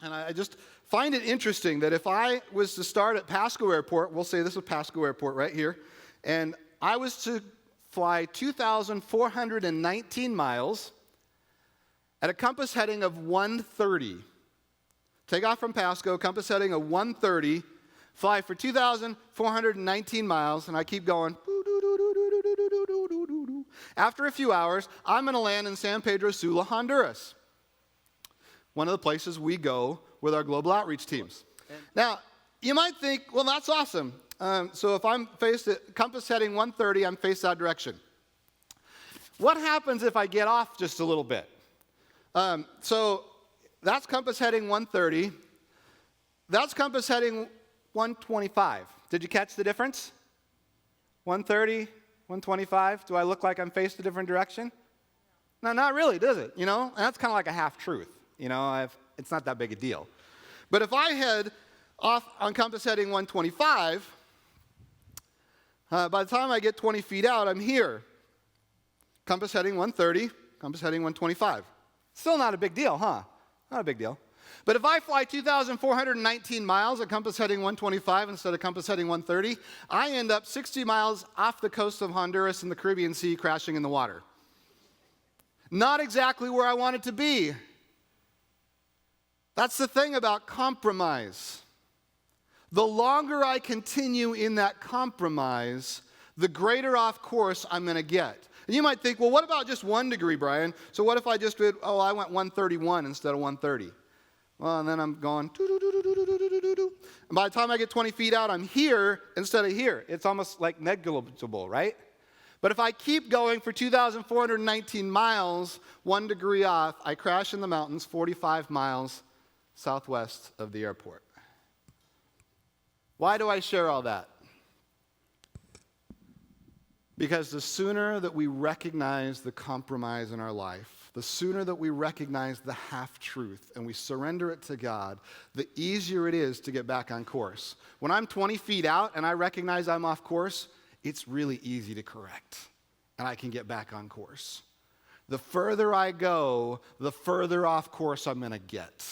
And I just find it interesting that if I was to start at Pasco Airport, we'll say this is Pasco Airport right here, and I was to fly 2,419 miles at a compass heading of 130. Take off from Pasco, compass heading of 130, fly for 2,419 miles, and I keep going. After a few hours, I'm going to land in San Pedro Sula, Honduras, one of the places we go with our global outreach teams. Now, you might think, well, that's awesome. So if I'm faced at compass heading 130, I'm faced that direction. What happens if I get off just a little bit? So that's compass heading 130. That's compass heading 125. Did you catch the difference? 130, 125. Do I look like I'm faced a different direction? No, not really, does it? And that's kind of like a half-truth. It's not that big a deal. But if I head off on compass heading 125, by the time I get 20 feet out, I'm here. Compass heading 130, compass heading 125. Still not a big deal, huh? Not a big deal. But if I fly 2,419 miles at compass heading 125 instead of compass heading 130, I end up 60 miles off the coast of Honduras in the Caribbean Sea, crashing in the water. Not exactly where I wanted to be. That's the thing about compromise. The longer I continue in that compromise, the greater off course I'm going to get. And you might think, well, what about just 1 degree, Brian? So what if I just did, I went 131 instead of 130? Well, and then I'm going, and by the time I get 20 feet out, I'm here instead of here. It's almost like negligible, right? But if I keep going for 2,419 miles, 1 degree off, I crash in the mountains 45 miles southwest of the airport. Why do I share all that? Because the sooner that we recognize the compromise in our life, the sooner that we recognize the half-truth and we surrender it to God, the easier it is to get back on course. When I'm 20 feet out and I recognize I'm off course, it's really easy to correct, and I can get back on course. The further I go, the further off course I'm going to get.